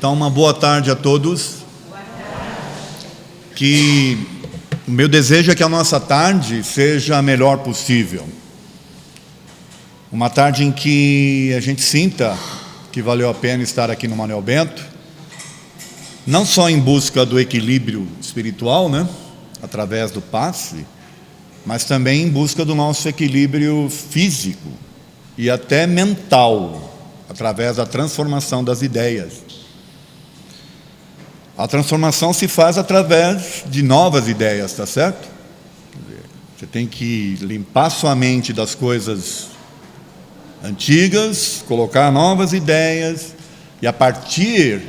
Então, uma boa tarde a todos. Que o meu desejo é que a nossa tarde seja a melhor possível. Uma tarde em que a gente sinta que valeu a pena estar aqui no Manuel Bento, não só em busca do equilíbrio espiritual, né, através do passe, mas também em busca do nosso equilíbrio físico e até mental, através da transformação das ideias. A transformação se faz através de novas ideias, tá certo? Você tem que limpar sua mente das coisas antigas, colocar novas ideias, e a partir,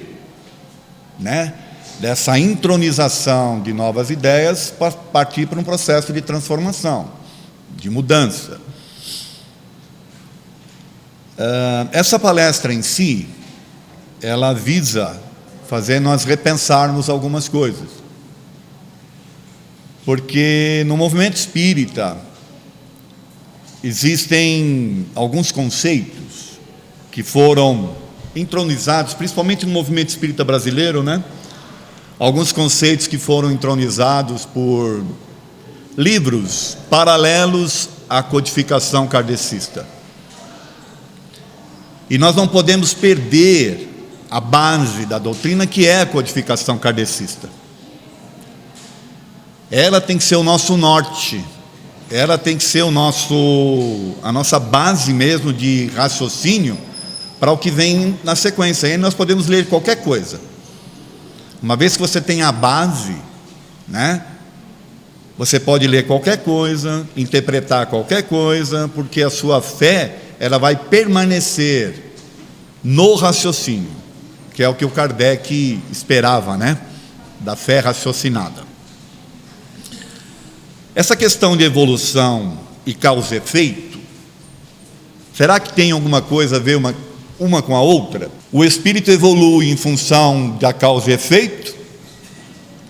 né, dessa intronização de novas ideias, partir para um processo de transformação, de mudança. Essa palestra em si, ela visa fazer nós repensarmos algumas coisas. Porque no movimento espírita existem alguns conceitos que foram entronizados, principalmente no movimento espírita brasileiro, né? Alguns conceitos que foram entronizados por livros paralelos à codificação kardecista. E nós não podemos perder a base da doutrina, que é a codificação kardecista. Ela tem que ser o nosso norte, ela tem que ser a nossa base mesmo de raciocínio para o que vem na sequência. Aí nós podemos ler qualquer coisa. Uma vez que você tem a base, né, você pode ler qualquer coisa, interpretar qualquer coisa, porque a sua fé, ela vai permanecer no raciocínio, que é o que o Kardec esperava, né, da fé raciocinada. Essa questão de evolução e causa e efeito, será que tem alguma coisa a ver uma com a outra? O espírito evolui em função da causa e efeito,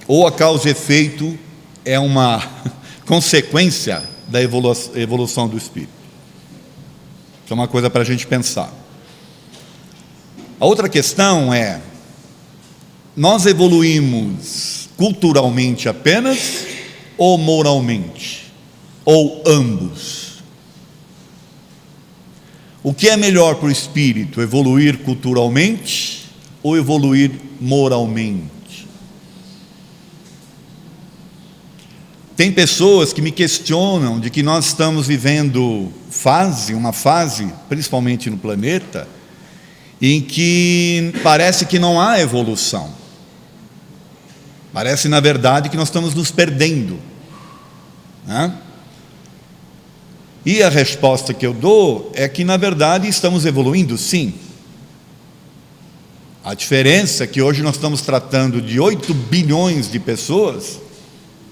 ou a causa e efeito é uma consequência da evolução do espírito? Isso é uma coisa para a gente pensar. A outra questão é: nós evoluímos culturalmente apenas ou moralmente? Ou ambos? O que é melhor para o espírito? Evoluir culturalmente ou evoluir moralmente? Tem pessoas que me questionam de que nós estamos vivendo uma fase, principalmente no planeta, em que parece que não há evolução. Parece, na verdade, que nós estamos nos perdendo, né? E a resposta que eu dou é que, na verdade, estamos evoluindo, sim. A diferença é que hoje nós estamos tratando de 8 bilhões de pessoas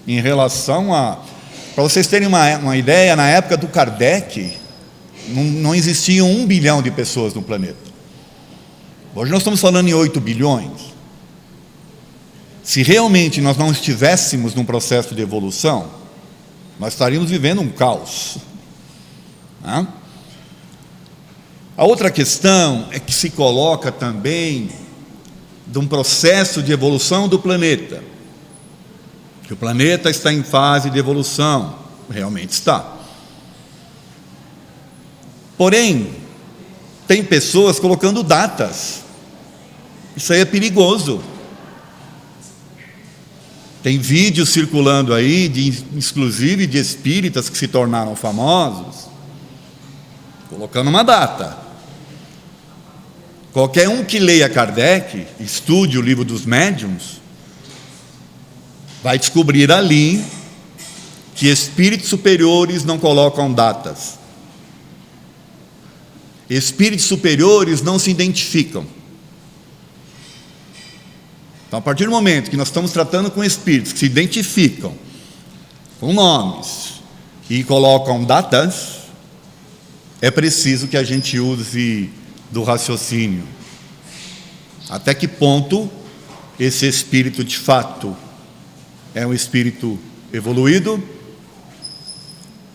em relação a... Para vocês terem uma ideia, na época do Kardec, não existiam 1 bilhão de pessoas no planeta. Hoje nós estamos falando em 8 bilhões. Se realmente nós não estivéssemos num processo de evolução, nós estaríamos vivendo um caos. A outra questão é que se coloca também de um processo de evolução do planeta. Que o planeta está em fase de evolução, realmente está. Porém, tem pessoas colocando datas. Isso aí é perigoso. Tem vídeos circulando aí, inclusive de espíritas que se tornaram famosos, colocando uma data. Qualquer um que leia Kardec, estude o livro dos médiuns, vai descobrir ali que espíritos superiores não colocam datas. Espíritos superiores não se identificam. Então, a partir do momento que nós estamos tratando com espíritos que se identificam com nomes e colocam datas, é preciso que a gente use do raciocínio. Até que ponto esse espírito, de fato, é um espírito evoluído,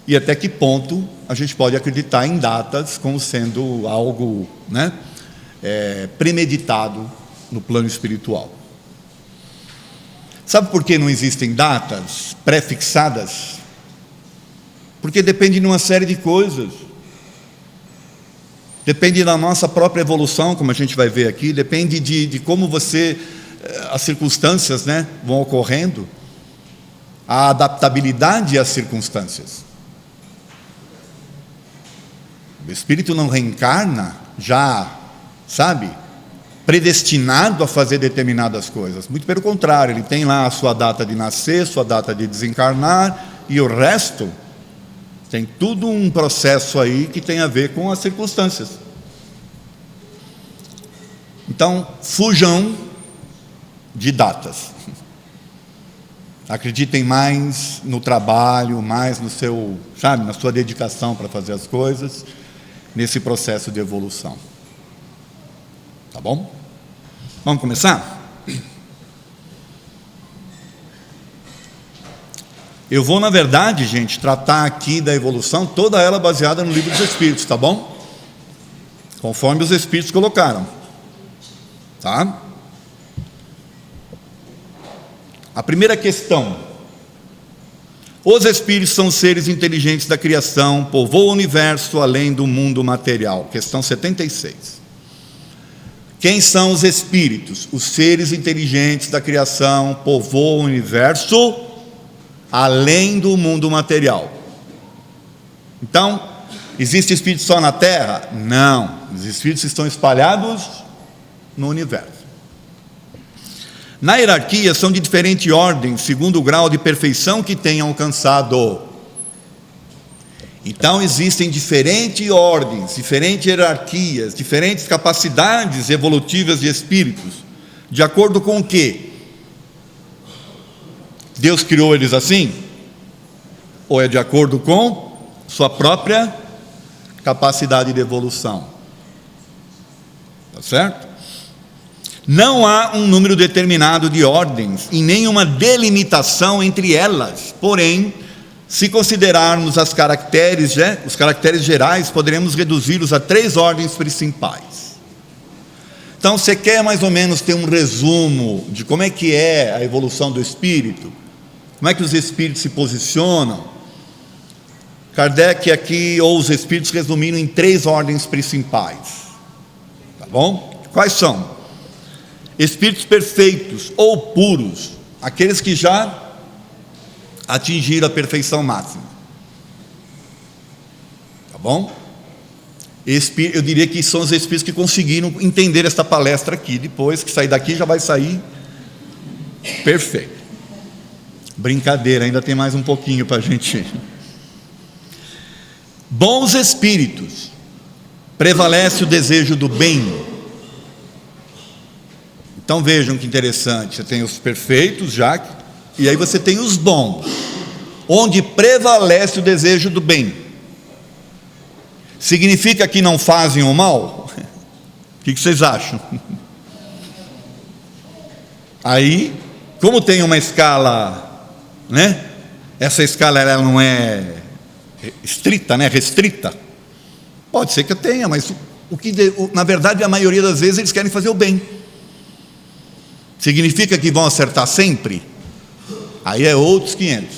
e até que ponto a gente pode acreditar em datas como sendo algo, né, premeditado no plano espiritual. Sabe por que não existem datas pré-fixadas? Porque depende de uma série de coisas. Depende da nossa própria evolução, como a gente vai ver aqui, depende de como as circunstâncias, né, vão ocorrendo, a adaptabilidade às circunstâncias. O espírito não reencarna já, predestinado a fazer determinadas coisas. Muito pelo contrário, ele tem lá a sua data de nascer, sua data de desencarnar, e o resto tem tudo um processo aí que tem a ver com as circunstâncias. Então, fujam de datas. Acreditem mais no trabalho, mais no seu, na sua dedicação para fazer as coisas, nesse processo de evolução. Tá bom? Vamos começar? Eu vou, na verdade, gente, tratar aqui da evolução, toda ela baseada no Livro dos Espíritos, tá bom? Conforme os Espíritos colocaram. Tá? A primeira questão: os Espíritos são seres inteligentes da criação, povoam o universo além do mundo material. Questão 76. Quem são os Espíritos? Os seres inteligentes da criação, povoam o universo além do mundo material. Então, existe Espírito só na Terra? Não, os Espíritos estão espalhados no universo. Na hierarquia, são de diferente ordem, segundo o grau de perfeição que tenham alcançado. Então, existem diferentes ordens, diferentes hierarquias, diferentes capacidades evolutivas de espíritos. De acordo com o quê? Deus criou eles assim? Ou é de acordo com sua própria capacidade de evolução? Tá certo? Não há um número determinado de ordens e nenhuma delimitação entre elas. Porém, se considerarmos os caracteres gerais, poderemos reduzi-los a 3 ordens principais. Então, você quer mais ou menos ter um resumo de como é que é a evolução do espírito? Como é que os espíritos se posicionam? Kardec aqui, ou os espíritos, resumiram em 3 ordens principais. Tá bom? Quais são? Espíritos perfeitos ou puros, aqueles que já atingiram a perfeição máxima. Tá bom? Eu diria que são os espíritos que conseguiram entender esta palestra aqui. Depois que sair daqui, já vai sair perfeito. Brincadeira, ainda tem mais um pouquinho para a gente. Bons espíritos, prevalece o desejo do bem. Então vejam que interessante, você tem os perfeitos já, e aí você tem os bons, onde prevalece o desejo do bem. Significa que não fazem o mal? O que vocês acham? Aí, como tem uma escala, né? Essa escala ela não é estrita, né? Restrita. Pode ser que eu tenha, mas na verdade a maioria das vezes eles querem fazer o bem. Significa que vão acertar sempre? Aí é outros 500.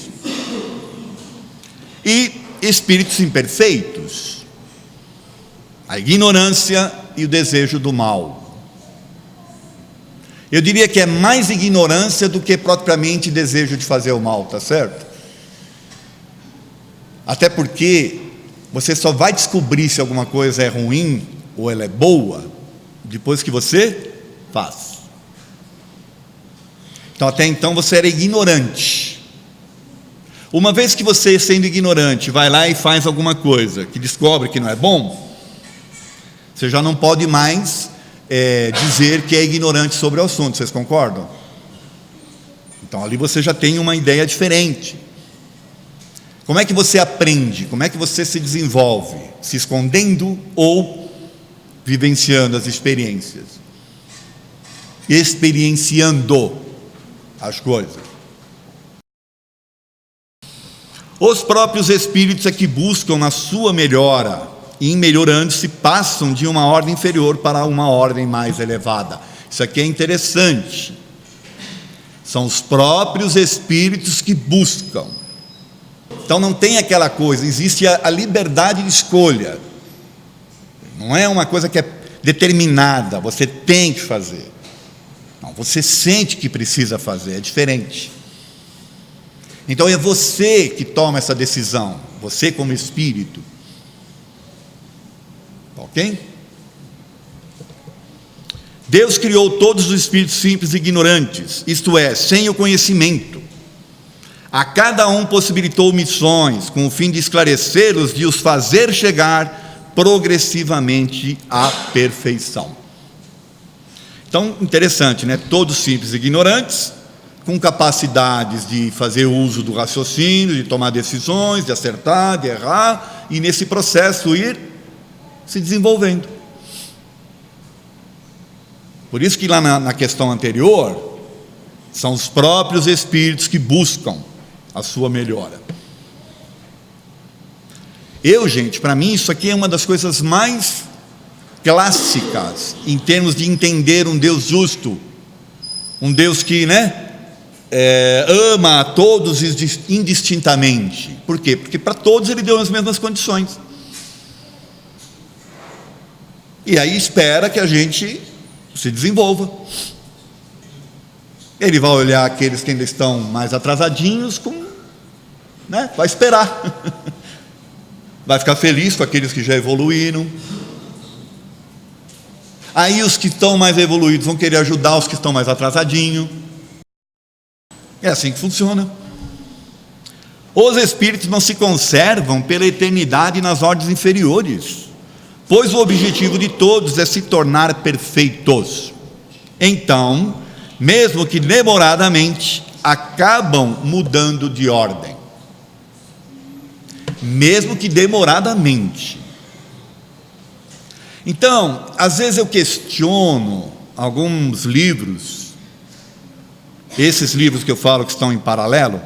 E espíritos imperfeitos, a ignorância e o desejo do mal. Eu diria que é mais ignorância do que propriamente desejo de fazer o mal, tá certo? Até porque você só vai descobrir se alguma coisa é ruim ou ela é boa depois que você faz. Então, até então você era ignorante. Uma vez que você, sendo ignorante, vai lá e faz alguma coisa que descobre que não é bom, você já não pode mais dizer que é ignorante sobre o assunto. Vocês concordam? Então ali você já tem uma ideia diferente. Como é que você aprende? Como é que você se desenvolve? Se escondendo ou vivenciando as experiências? Experienciando as coisas. Os próprios espíritos é que buscam na sua melhora, e em melhorando-se passam de uma ordem inferior para uma ordem mais elevada. Isso aqui é interessante. São os próprios espíritos que buscam. Então não tem aquela coisa, existe a liberdade de escolha. Não é uma coisa que é determinada, você tem que fazer. Não, você sente que precisa fazer, é diferente. Então é você que toma essa decisão, você como espírito. Ok? Deus criou todos os espíritos simples e ignorantes, isto é, sem o conhecimento. A cada um possibilitou missões, com o fim de esclarecê-los, de os fazer chegar progressivamente à perfeição. Então, interessante, né? Todos simples e ignorantes, com capacidades de fazer uso do raciocínio, de tomar decisões, de acertar, de errar, e nesse processo ir se desenvolvendo. Por isso que lá na questão anterior, são os próprios espíritos que buscam a sua melhora. Gente, para mim isso aqui é uma das coisas mais clássicas, em termos de entender um Deus justo, um Deus que, ama a todos indistintamente. Por quê? Porque para todos Ele deu as mesmas condições. E aí espera que a gente se desenvolva. Ele vai olhar aqueles que ainda estão mais atrasadinhos, vai esperar. Vai ficar feliz com aqueles que já evoluíram. Aí os que estão mais evoluídos vão querer ajudar os que estão mais atrasadinhos. É assim que funciona. Os espíritos não se conservam pela eternidade nas ordens inferiores, pois o objetivo de todos é se tornar perfeitos. Então, mesmo que demoradamente, acabam mudando de ordem. Mesmo que demoradamente. Então, às vezes eu questiono alguns livros, esses livros que eu falo que estão em paralelo,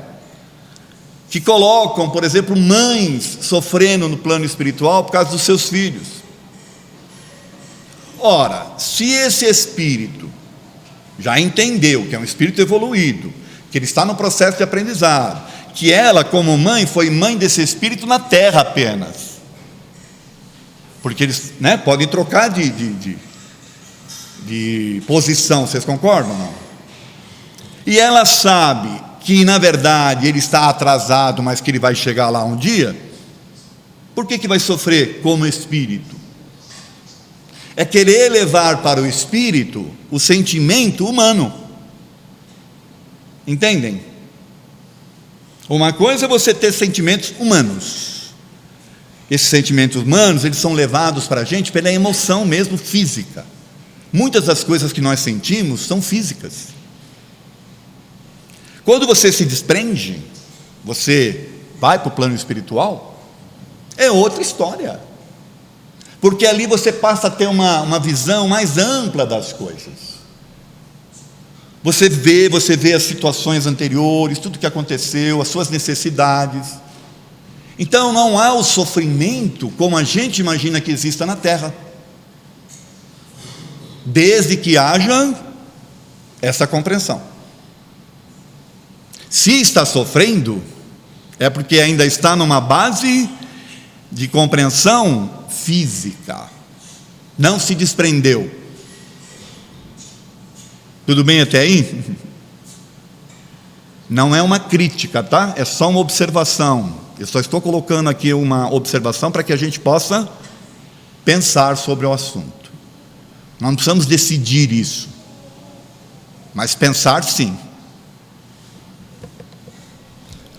que colocam, por exemplo, mães sofrendo no plano espiritual por causa dos seus filhos. Ora, se esse espírito já entendeu que é um espírito evoluído, que ele está no processo de aprendizado, que ela, como mãe, foi mãe desse espírito na terra apenas, porque eles podem trocar de posição, vocês concordam ou não? E ela sabe que na verdade ele está atrasado, mas que ele vai chegar lá um dia. Por que vai sofrer como espírito? É querer levar para o espírito o sentimento humano. Entendem? Uma coisa é você ter sentimentos humanos. Esses sentimentos humanos, eles são levados para a gente pela emoção mesmo física. Muitas das coisas que nós sentimos são físicas. Quando você se desprende, você vai para o plano espiritual, é outra história. Porque ali você passa a ter uma visão mais ampla das coisas. Você vê as situações anteriores, tudo que aconteceu, as suas necessidades. Então não há o sofrimento como a gente imagina que exista na terra, desde que haja essa compreensão. Se está sofrendo, é porque ainda está numa base de compreensão física, não se desprendeu. Tudo bem até aí? Não é uma crítica, tá? É só uma observação. Eu só estou colocando aqui uma observação para que a gente possa pensar sobre o assunto. Nós não precisamos decidir isso, mas pensar sim.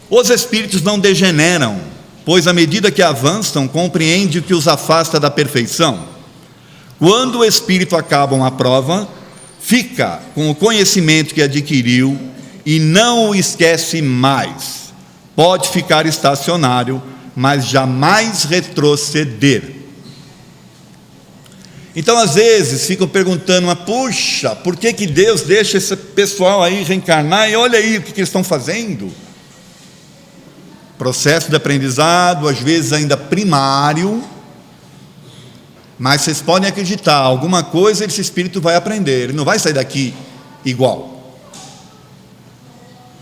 Os espíritos não degeneram, pois à medida que avançam, compreende o que os afasta da perfeição. Quando o espírito acaba uma prova, fica com o conhecimento que adquiriu e não o esquece mais. Pode ficar estacionário, mas jamais retroceder. Então, às vezes, ficam perguntando, mas puxa, por que Deus deixa esse pessoal aí reencarnar? E olha aí o que eles estão fazendo. Processo de aprendizado, às vezes ainda primário, Mas vocês podem acreditar, alguma coisa esse espírito vai aprender, ele não vai sair daqui igual.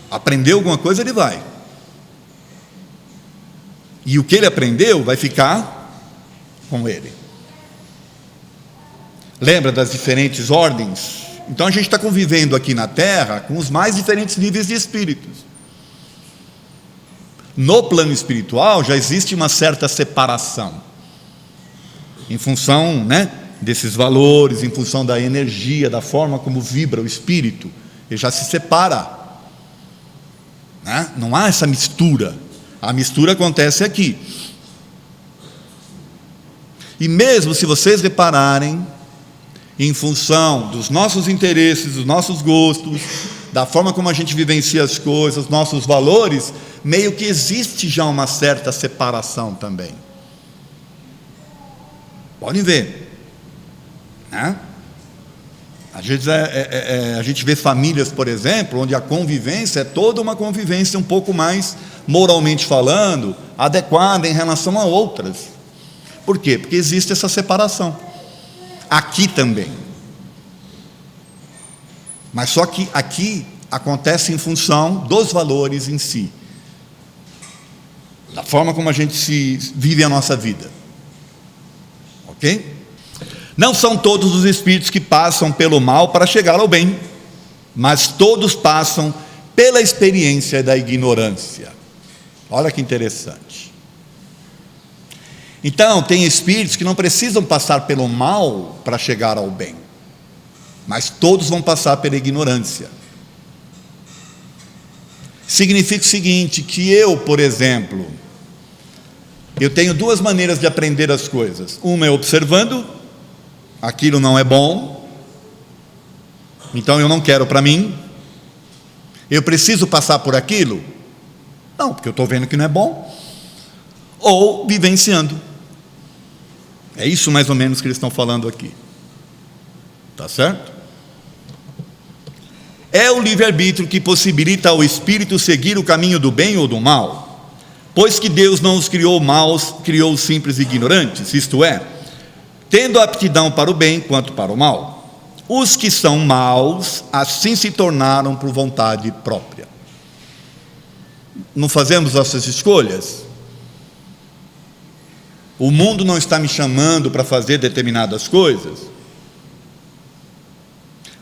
Aprendeu alguma coisa, ele vai. E o que ele aprendeu vai ficar com ele. Lembra das diferentes ordens? Então a gente está convivendo aqui na Terra com os mais diferentes níveis de espíritos. No plano espiritual já existe uma certa separação, em função, desses valores, em função da energia, da forma como vibra o espírito, ele já se separa, não há essa mistura, a mistura acontece aqui. E mesmo se vocês repararem, em função dos nossos interesses, dos nossos gostos, da forma como a gente vivencia as coisas, nossos valores, meio que existe já uma certa separação também. Podem ver, Às vezes a gente vê famílias, por exemplo, onde a convivência é toda uma convivência um pouco mais, moralmente falando, adequada em relação a outras. Por quê? Porque existe essa separação. Aqui também. Mas só que aqui acontece em função dos valores em si, da forma como a gente vive a nossa vida. Ok? Não são todos os espíritos que passam pelo mal para chegar ao bem, mas todos passam pela experiência da ignorância. Olha que interessante. Então, tem espíritos que não precisam passar pelo mal para chegar ao bem, mas todos vão passar pela ignorância. Significa o seguinte, que eu, por exemplo, eu tenho duas maneiras de aprender as coisas. Uma é observando, aquilo não é bom, então eu não quero para mim. Eu preciso passar por aquilo? Não, porque eu estou vendo que não é bom. Ou vivenciando. É isso mais ou menos que eles estão falando aqui. Tá certo? É o livre-arbítrio que possibilita ao espírito seguir o caminho do bem ou do mal, pois que Deus não os criou maus, criou os simples e ignorantes, isto é, tendo aptidão para o bem quanto para o mal. Os que são maus, assim se tornaram por vontade própria. Não fazemos nossas escolhas? O mundo não está me chamando para fazer determinadas coisas?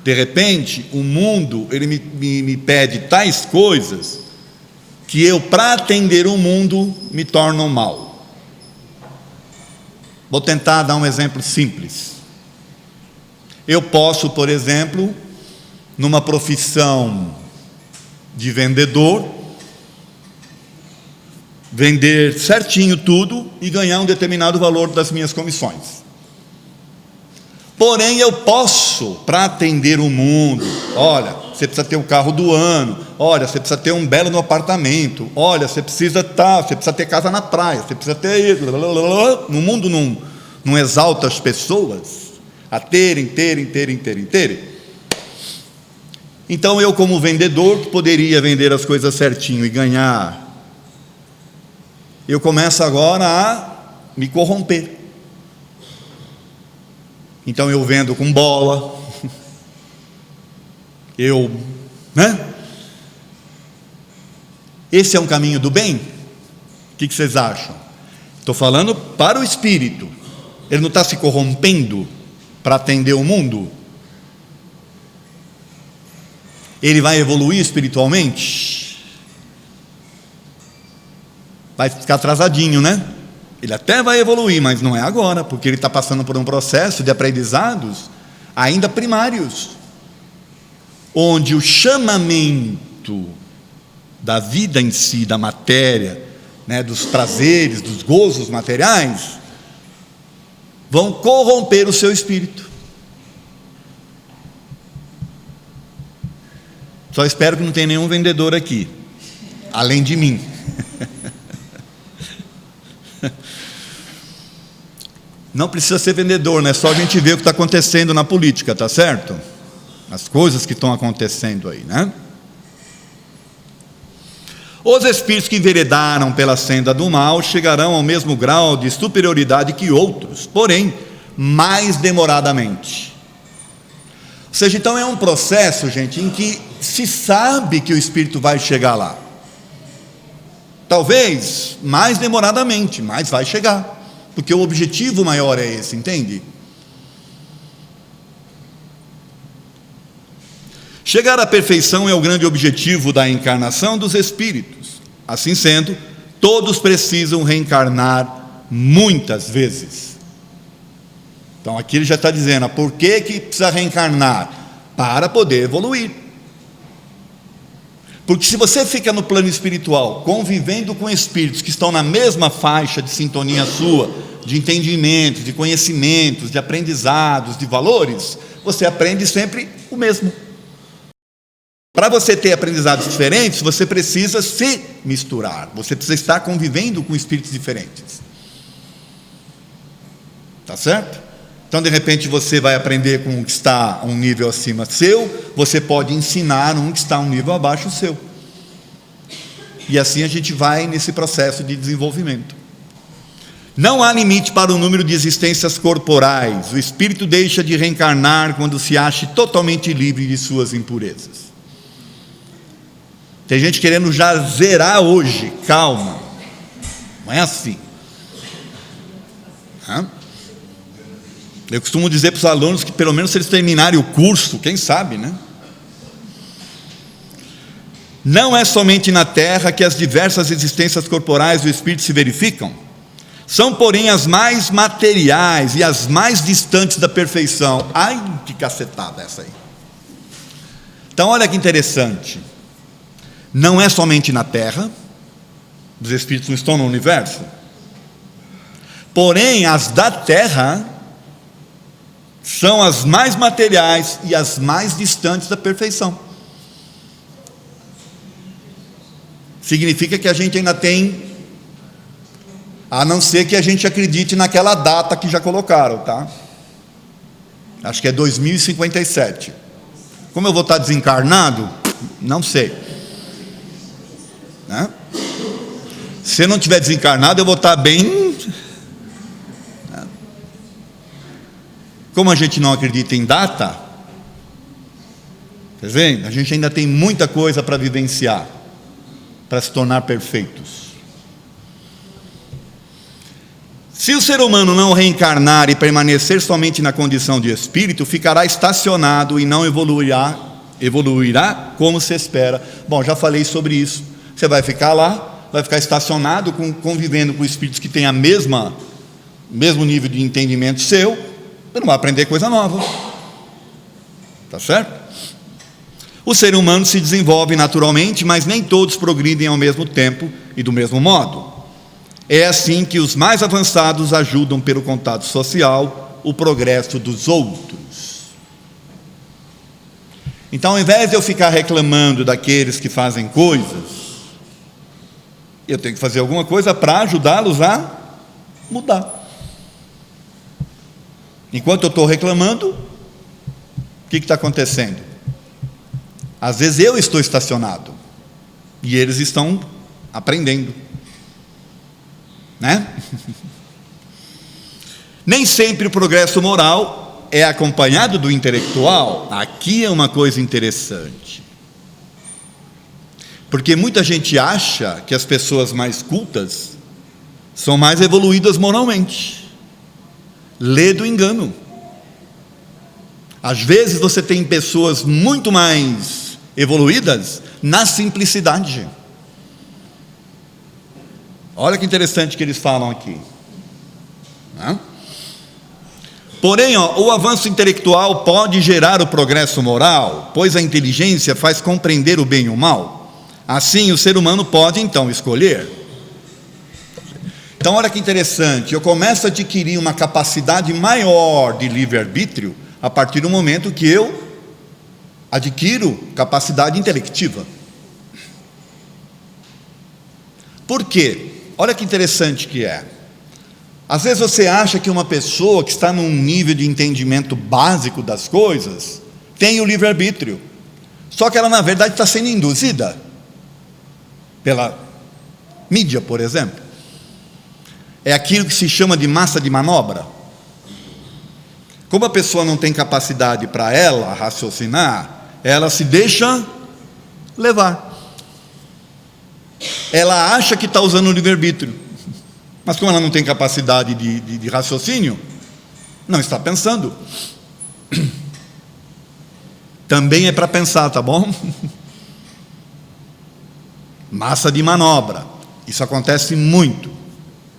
De repente, o mundo, ele me pede tais coisas, que eu, para atender o mundo, me torno mal. Vou tentar dar um exemplo simples. Eu posso, por exemplo, numa profissão de vendedor, vender certinho tudo e ganhar um determinado valor das minhas comissões. Porém, eu posso, para atender o mundo, olha, você precisa ter o carro do ano, olha, você precisa ter um belo no apartamento, olha, você precisa ter casa na praia, você precisa ter isso, no mundo não exalta as pessoas a terem. Então eu, como vendedor, poderia vender as coisas certinho e ganhar. Eu começo agora a me corromper. Então eu vendo com bola, Esse é um caminho do bem? O que vocês acham? Estou falando para o espírito. Ele não está se corrompendo para atender o mundo? Ele vai evoluir espiritualmente? Vai ficar atrasadinho, Ele até vai evoluir, mas não é agora, porque ele está passando por um processo de aprendizados ainda primários, onde o chamamento da vida em si, da matéria, dos prazeres, dos gozos materiais, vão corromper o seu espírito. Só espero que não tenha nenhum vendedor aqui, além de mim. Não precisa ser vendedor, só a gente ver o que está acontecendo na política, tá certo? As coisas que estão acontecendo aí, Os espíritos que enveredaram pela senda do mal chegarão ao mesmo grau de superioridade que outros, porém, mais demoradamente. Ou seja, então é um processo, gente, em que se sabe que o Espírito vai chegar lá. Talvez mais demoradamente, mas vai chegar, porque o objetivo maior é esse, entende? Chegar à perfeição é o grande objetivo da encarnação dos espíritos. Assim sendo, todos precisam reencarnar muitas vezes. Então aqui ele já está dizendo, por que precisa reencarnar? Para poder evoluir. Porque se você fica no plano espiritual, convivendo com espíritos que estão na mesma faixa de sintonia sua, de entendimento, de conhecimentos, de aprendizados, de valores, você aprende sempre o mesmo. Para você ter aprendizados diferentes, você precisa se misturar, você precisa estar convivendo com espíritos diferentes. Tá certo? Então, de repente, você vai aprender com um que está a um nível acima seu, você pode ensinar um que está a um nível abaixo seu. E assim a gente vai nesse processo de desenvolvimento. Não há limite para o número de existências corporais. O espírito deixa de reencarnar quando se acha totalmente livre de suas impurezas. Tem gente querendo já zerar hoje. Calma, não é assim. Eu costumo dizer para os alunos que pelo menos se eles terminarem o curso, quem sabe, né? Não é somente na Terra que as diversas existências corporais do Espírito se verificam. São, porém, as mais materiais e as mais distantes da perfeição. Ai, que cacetada essa aí. Então, olha que interessante. Não é somente na Terra, os Espíritos não estão no universo. Porém, as da Terra são as mais materiais e as mais distantes da perfeição. Significa que a gente ainda tem, a não ser que a gente acredite naquela data que já colocaram, tá? Acho que é 2057. Como eu vou estar desencarnado? Não sei, né? Se eu não estiver desencarnado, eu vou estar bem. Como a gente não acredita em data, tá vendo? A gente ainda tem muita coisa para vivenciar, para se tornar perfeitos. Se o ser humano não reencarnar e permanecer somente na condição de espírito, ficará estacionado e não evoluirá como se espera. Bom, já falei sobre isso. Você vai ficar lá, vai ficar estacionado, convivendo com espíritos que têm mesmo nível de entendimento seu, você não vai aprender coisa nova. Tá certo? O ser humano se desenvolve naturalmente, mas nem todos progridem ao mesmo tempo e do mesmo modo. É assim que os mais avançados ajudam pelo contato social o progresso dos outros. Então, ao invés de eu ficar reclamando daqueles que fazem coisas, eu tenho que fazer alguma coisa para ajudá-los a mudar. Enquanto eu estou reclamando, o que está acontecendo? Às vezes eu estou estacionado e eles estão aprendendo, né? Nem sempre o progresso moral é acompanhado do intelectual. Aqui é uma coisa interessante, porque muita gente acha que as pessoas mais cultas são mais evoluídas moralmente. Lê do engano. Às vezes você tem pessoas muito mais evoluídas na simplicidade. Olha que interessante que eles falam aqui, né? Porém, o avanço intelectual pode gerar o progresso moral, pois a inteligência faz compreender o bem e o mal. Assim, o ser humano pode então escolher. Então, olha que interessante, eu começo a adquirir uma capacidade maior de livre-arbítrio a partir do momento que eu adquiro capacidade intelectiva. Por quê? Olha que interessante que é. Às vezes você acha que uma pessoa que está num nível de entendimento básico das coisas tem o livre-arbítrio, só que ela na verdade está sendo induzida pela mídia, por exemplo. É aquilo que se chama de massa de manobra. Como a pessoa não tem capacidade para ela raciocinar, ela se deixa levar. Ela acha que está usando o livre-arbítrio, mas como ela não tem capacidade de raciocínio, não está pensando. Também é para pensar, tá bom? Massa de manobra. Isso acontece muito,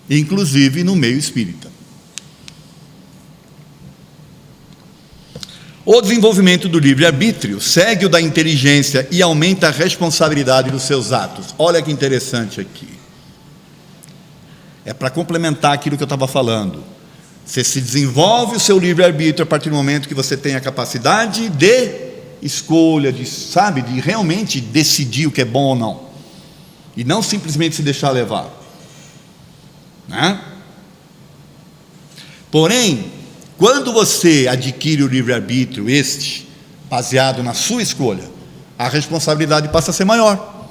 inclusive no meio espírita. O desenvolvimento do livre-arbítrio segue o da inteligência e aumenta a responsabilidade dos seus atos. Olha que interessante aqui. É para complementar aquilo que eu estava falando. Você se desenvolve o seu livre-arbítrio a partir do momento que você tem a capacidade de escolha, de realmente decidir o que é bom ou não. E não simplesmente se deixar levar. Né? Porém, quando você adquire o livre-arbítrio, baseado na sua escolha, a responsabilidade passa a ser maior.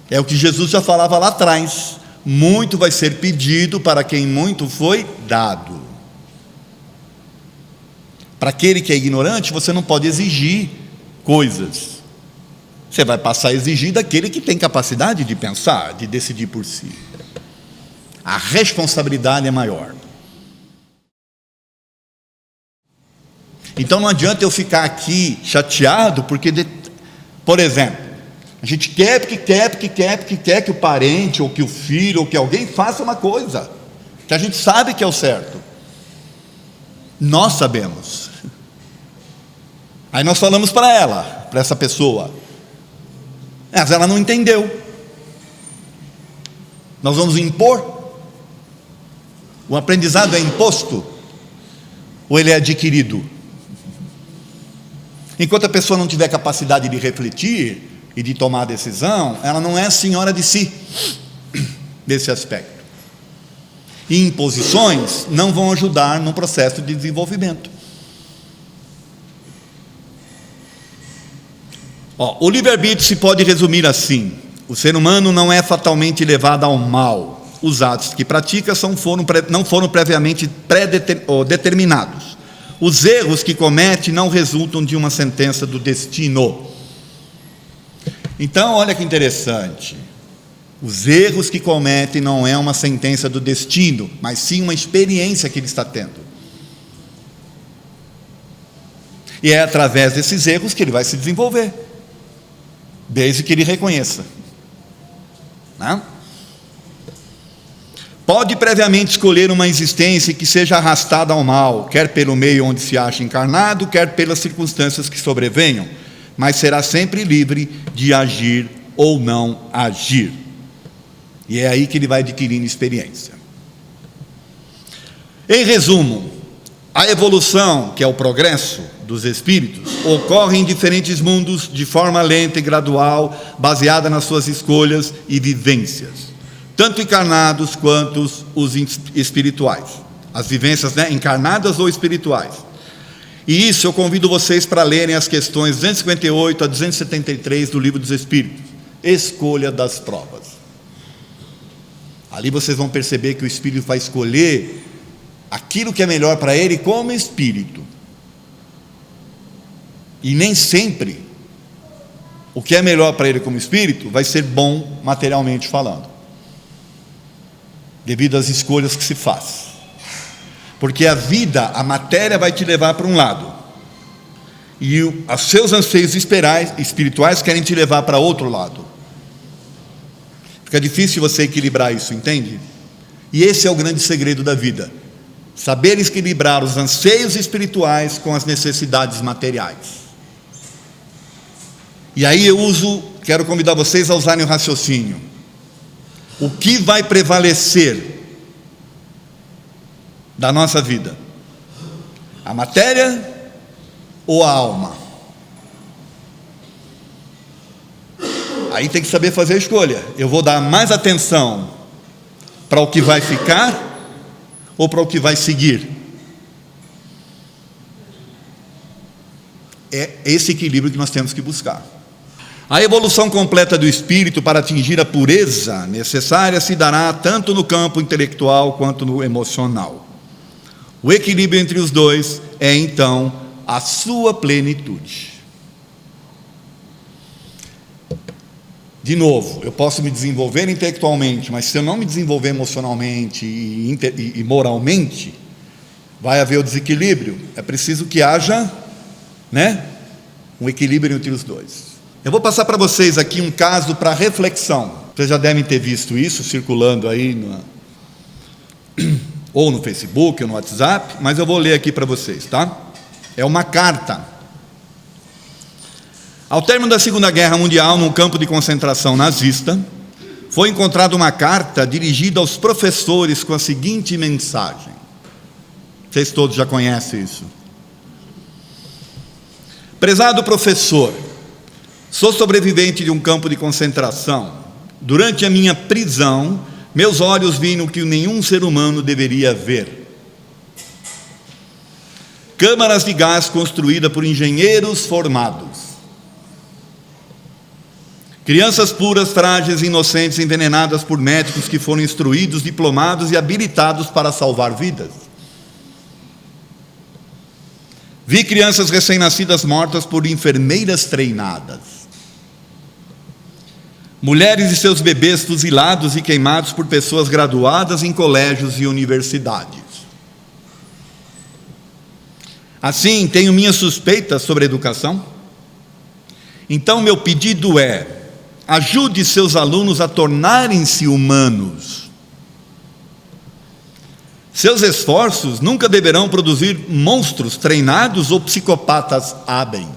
É o que Jesus já falava lá atrás: muito vai ser pedido para quem muito foi dado. Para aquele que é ignorante, você não pode exigir coisas. Você vai passar a exigir daquele que tem capacidade de pensar, de decidir por si. A responsabilidade é maior. Então não adianta eu ficar aqui chateado, porque, por exemplo, a gente quer que o parente, ou que o filho, ou que alguém faça uma coisa, que a gente sabe que é o certo. Nós sabemos. Aí nós falamos para essa pessoa, mas ela não entendeu. Nós vamos impor? O aprendizado é imposto? Ou ele é adquirido? Enquanto a pessoa não tiver capacidade de refletir e de tomar decisão, ela não é senhora de si, desse aspecto. E imposições não vão ajudar no processo de desenvolvimento. O livre-arbítrio se pode resumir assim: o ser humano não é fatalmente levado ao mal. Os atos que pratica não foram previamente determinados. Os erros que comete não resultam de uma sentença do destino. Então, olha que interessante. Os erros que comete não é uma sentença do destino, mas sim uma experiência que ele está tendo. E é através desses erros que ele vai se desenvolver, desde que ele reconheça. Não? Pode previamente escolher uma existência que seja arrastada ao mal, quer pelo meio onde se acha encarnado, quer pelas circunstâncias que sobrevenham, mas será sempre livre de agir ou não agir. E é aí que ele vai adquirindo experiência. Em resumo, a evolução, que é o progresso dos espíritos, ocorre em diferentes mundos de forma lenta e gradual, baseada nas suas escolhas e vivências, tanto encarnados quanto os espirituais. As vivências, encarnadas ou espirituais. E isso eu convido vocês para lerem as questões 258 a 273 do Livro dos Espíritos. Escolha das provas. Ali vocês vão perceber que o espírito vai escolher aquilo que é melhor para ele como espírito. E nem sempre o que é melhor para ele como espírito vai ser bom materialmente falando, devido às escolhas que se faz. Porque a vida, a matéria vai te levar para um lado, e os seus anseios espirituais querem te levar para outro lado. Fica difícil você equilibrar isso, entende? E esse é o grande segredo da vida: saber equilibrar os anseios espirituais com as necessidades materiais. E aí quero convidar vocês a usarem o raciocínio. O que vai prevalecer da nossa vida? A matéria ou a alma? Aí tem que saber fazer a escolha. Eu vou dar mais atenção para o que vai ficar ou para o que vai seguir? É esse equilíbrio que nós temos que buscar. A evolução completa do espírito para atingir a pureza necessária se dará tanto no campo intelectual quanto no emocional. O equilíbrio entre os dois é então a sua plenitude. De novo, eu posso me desenvolver intelectualmente, mas se eu não me desenvolver emocionalmente e moralmente, vai haver o desequilíbrio. É preciso que haja, um equilíbrio entre os dois. Eu vou passar para vocês aqui um caso para reflexão. Vocês já devem ter visto isso circulando aí ou no Facebook ou no WhatsApp, mas eu vou ler aqui para vocês, tá? É uma carta. Ao término da Segunda Guerra Mundial, num campo de concentração nazista, foi encontrada uma carta dirigida aos professores com a seguinte mensagem. Vocês todos já conhecem isso. Prezado professor, sou sobrevivente de um campo de concentração. Durante a minha prisão, meus olhos viram o que nenhum ser humano deveria ver. Câmaras de gás construídas por engenheiros formados. Crianças puras, frágeis e inocentes envenenadas por médicos que foram instruídos, diplomados e habilitados para salvar vidas. Vi crianças recém-nascidas mortas por enfermeiras treinadas. Mulheres e seus bebês fuzilados e queimados por pessoas graduadas em colégios e universidades. Assim, tenho minhas suspeitas sobre a educação. Então, meu pedido é: ajude seus alunos a tornarem-se humanos. Seus esforços nunca deverão produzir monstros treinados ou psicopatas hábeis.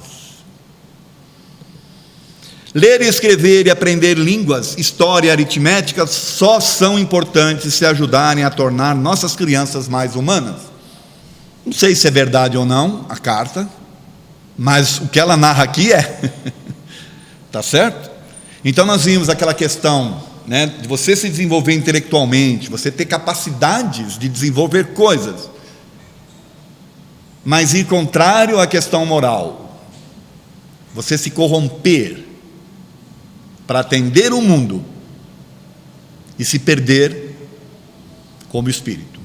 Ler, escrever e aprender línguas, história e aritmética só são importantes se ajudarem a tornar nossas crianças mais humanas. Não sei se é verdade ou não a carta, mas o que ela narra aqui é. Tá certo? Então nós vimos aquela questão, de você se desenvolver intelectualmente, você ter capacidades de desenvolver coisas, mas ir contrário à questão moral, você se corromper para atender o mundo e se perder como espírito.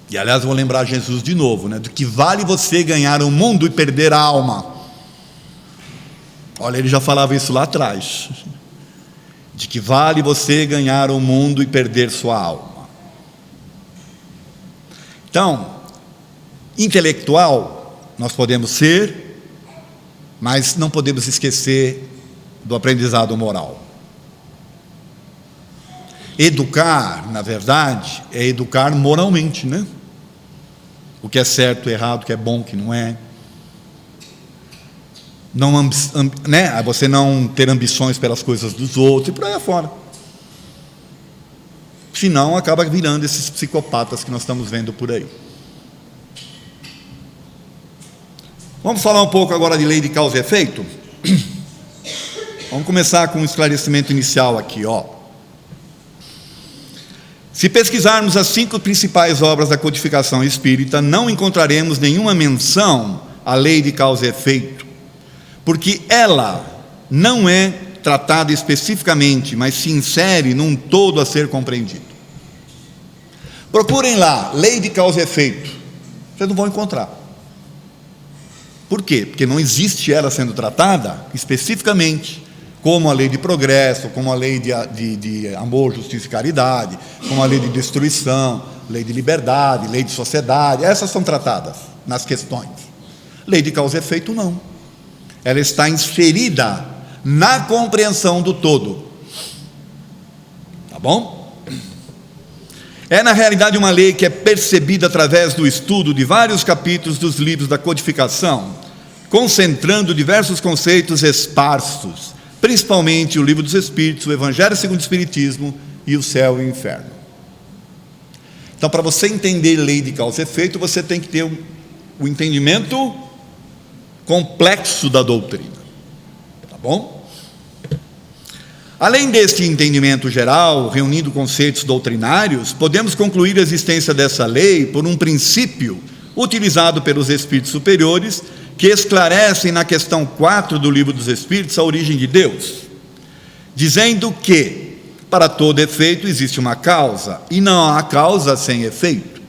E aliás, vou lembrar Jesus de novo, do que vale você ganhar o mundo e perder a alma. Olha, ele já falava isso lá atrás. De que vale você ganhar o mundo e perder sua alma. Então, intelectual nós podemos ser, mas não podemos esquecer do aprendizado moral. Educar, na verdade, é educar moralmente, O que é certo, errado, o que é bom, o que não é. Não, você não ter ambições pelas coisas dos outros e por aí afora. Senão acaba virando esses psicopatas que nós estamos vendo por aí. Vamos falar um pouco agora de lei de causa e efeito? Vamos começar com um esclarecimento inicial aqui, Se pesquisarmos as 5 principais obras da codificação espírita, não encontraremos nenhuma menção à lei de causa e efeito, porque ela não é tratada especificamente, mas se insere num todo a ser compreendido. Procurem lá, lei de causa e efeito, vocês não vão encontrar. Por quê? Porque não existe ela sendo tratada especificamente como a lei de progresso, como a lei de amor, justiça e caridade, como a lei de destruição, lei de liberdade, lei de sociedade. Essas são tratadas nas questões. Lei de causa e efeito não. Ela está inserida na compreensão do todo. Tá bom? É na realidade uma lei que é percebida através do estudo de vários capítulos dos livros da codificação, concentrando diversos conceitos esparsos, principalmente o Livro dos Espíritos, o Evangelho segundo o Espiritismo e o Céu e o Inferno. Então, para você entender lei de causa e efeito, você tem que ter o entendimento complexo da doutrina, tá bom? Além deste entendimento geral, reunindo conceitos doutrinários, podemos concluir a existência dessa lei por um princípio utilizado pelos espíritos superiores, que esclarecem na questão 4 do Livro dos Espíritos a origem de Deus, dizendo que para todo efeito existe uma causa, e não há causa sem efeito.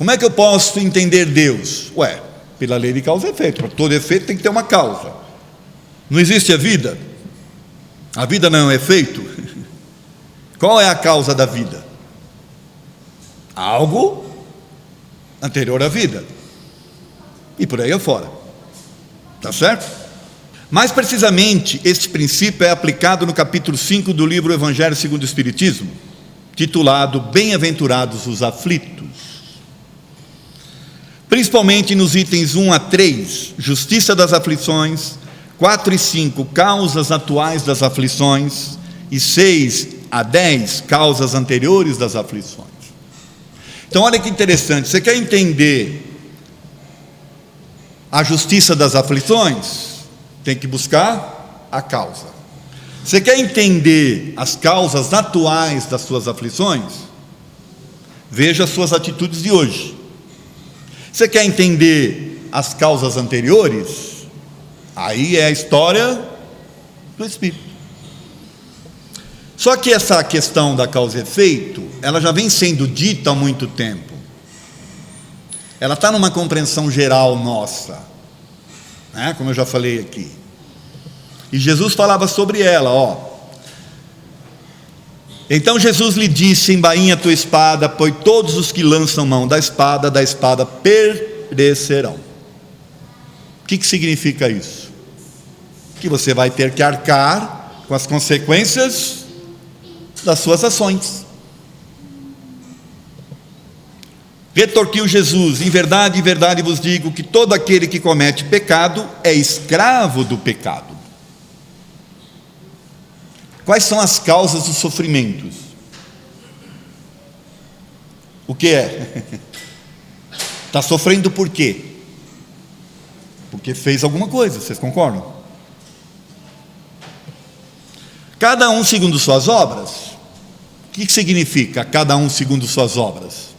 Como é que eu posso entender Deus? Pela lei de causa e efeito. Para todo efeito tem que ter uma causa. Não existe a vida? A vida não é um efeito? Qual é a causa da vida? Algo anterior à vida. E por aí afora. Tá certo? Mais precisamente, este princípio é aplicado no capítulo 5 do livro Evangelho segundo o Espiritismo, titulado Bem-aventurados os aflitos. Principalmente nos itens 1 a 3, justiça das aflições, 4 e 5, causas atuais das aflições, e 6 a 10, causas anteriores das aflições. Então olha que interessante, você quer entender a justiça das aflições? Tem que buscar a causa. Você quer entender as causas atuais das suas aflições? Veja as suas atitudes de hoje. Você quer entender as causas anteriores? Aí é a história do Espírito. Só que essa questão da causa e efeito, ela já vem sendo dita há muito tempo. Ela está numa compreensão geral nossa, né? Como eu já falei aqui. E Jesus falava sobre ela, Então Jesus lhe disse: embainha a tua espada, pois todos os que lançam mão da espada perecerão. O que significa isso? Que você vai ter que arcar com as consequências das suas ações. Retorquiu Jesus: em verdade vos digo que todo aquele que comete pecado é escravo do pecado. Quais são as causas dos sofrimentos? O que é? Está sofrendo por quê? Porque fez alguma coisa, vocês concordam? Cada um segundo suas obras. O que significa cada um segundo suas obras?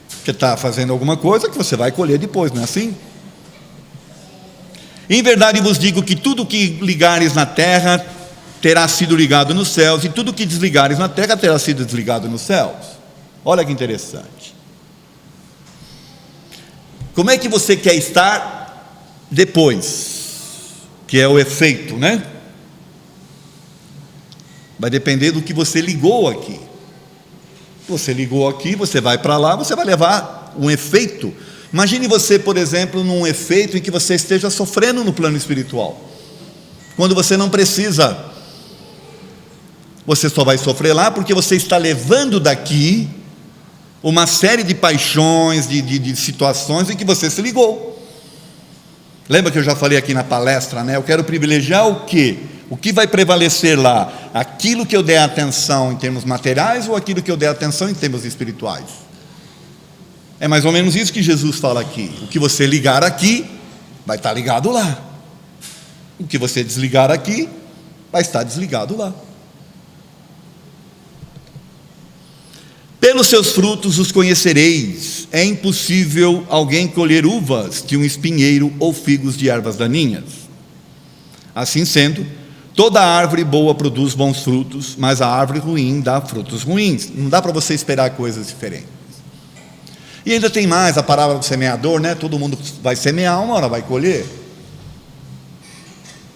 Você está fazendo alguma coisa que você vai colher depois, não é assim? Em verdade vos digo que tudo que ligares na terra terá sido ligado nos céus, e tudo que desligares na terra terá sido desligado nos céus. Olha que interessante. Como é que você quer estar depois? Que é o efeito, né? Vai depender do que você ligou aqui. Você ligou aqui, você vai para lá, você vai levar um efeito. Imagine você, por exemplo, num efeito em que você esteja sofrendo no plano espiritual, quando você não precisa. Você só vai sofrer lá porque você está levando daqui uma série de paixões, de situações em que você se ligou. Lembra que eu já falei aqui na palestra, né? Eu quero privilegiar o quê? O que vai prevalecer lá? Aquilo que eu der atenção em termos materiais ou aquilo que eu der atenção em termos espirituais? É mais ou menos isso que Jesus fala aqui. O que você ligar aqui, vai estar ligado lá. O que você desligar aqui, vai estar desligado lá. Pelos seus frutos os conhecereis. É impossível alguém colher uvas de um espinheiro ou figos de ervas daninhas. Assim sendo, toda árvore boa produz bons frutos, mas a árvore ruim dá frutos ruins. Não dá para você esperar coisas diferentes. E ainda tem mais a parábola do semeador, né? Todo mundo vai semear, uma hora vai colher.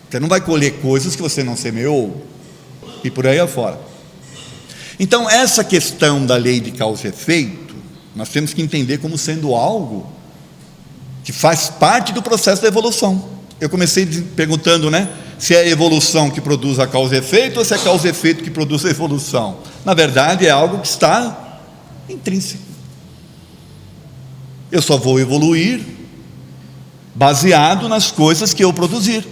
Você não vai colher coisas que você não semeou, e por aí afora. Então essa questão da lei de causa e efeito, nós temos que entender como sendo algo que faz parte do processo da evolução. Eu comecei perguntando, né? Se é a evolução que produz a causa e efeito, ou se é a causa e efeito que produz a evolução. Na verdade é algo que está intrínseco. Eu só vou evoluir baseado nas coisas que eu produzir.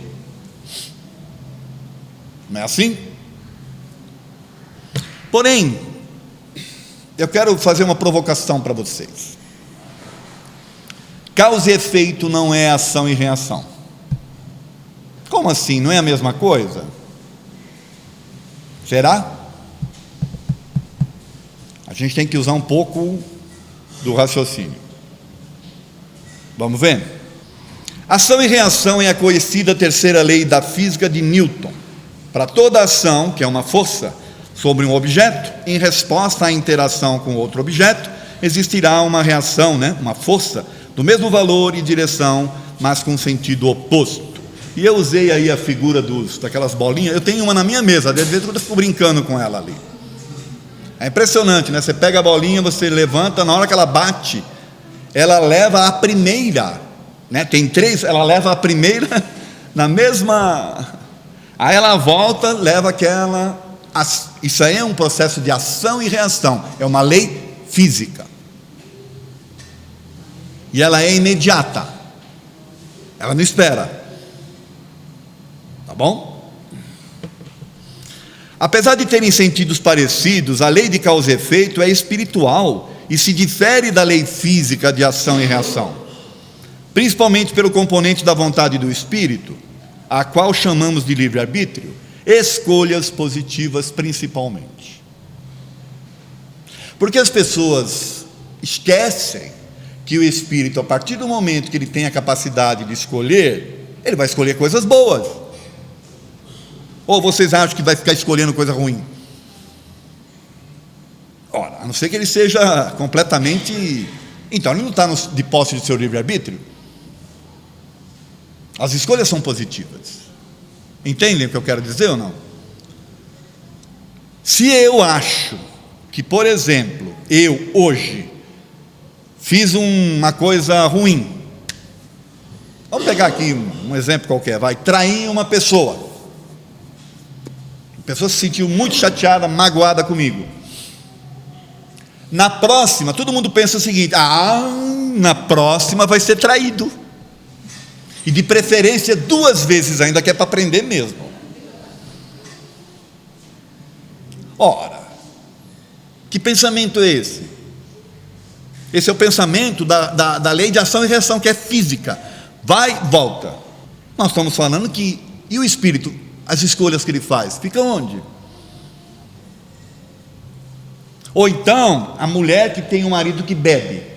Não é assim? Porém, eu quero fazer uma provocação para vocês. Causa e efeito não é ação e reação. Como assim? Não é a mesma coisa? Será? A gente tem que usar um pouco do raciocínio. Vamos ver? Ação e reação é a conhecida terceira lei da física de Newton. Para toda ação, que é uma força, sobre um objeto, em resposta à interação com outro objeto, existirá uma reação, uma força do mesmo valor e direção, mas com sentido oposto. E eu usei aí a figura daquelas bolinhas. Eu tenho uma na minha mesa, às vezes eu fico brincando com ela ali. É impressionante, Você pega a bolinha, você levanta, na hora que ela bate, ela leva a primeira, Tem 3, ela leva a primeira na mesma. Aí ela volta, leva aquela. Isso aí é um processo de ação e reação, é uma lei física. E ela é imediata, ela não espera. Tá bom? Apesar de terem sentidos parecidos, a lei de causa e efeito é espiritual e se difere da lei física de ação e reação, principalmente pelo componente da vontade do espírito, a qual chamamos de livre-arbítrio, escolhas positivas principalmente. Porque as pessoas esquecem que o espírito, a partir do momento que ele tem a capacidade de escolher, ele vai escolher coisas boas. Ou vocês acham que vai ficar escolhendo coisa ruim? Ora, a não ser que ele seja completamente... Então, ele não está de posse de seu livre-arbítrio. As escolhas são positivas. Entendem o que eu quero dizer ou não? Se eu acho que, por exemplo, eu hoje fiz uma coisa ruim, vamos pegar aqui um exemplo qualquer, trair uma pessoa. A pessoa se sentiu muito chateada, magoada comigo. Na próxima, todo mundo pensa o seguinte: na próxima vai ser traído. E de preferência 2 vezes ainda, que é para aprender mesmo. Ora, que pensamento é esse? Esse é o pensamento da lei de ação e reação, que é física. Vai, volta. Nós estamos falando que, e o espírito, as escolhas que ele faz, fica onde? Ou então, a mulher que tem um marido que bebe.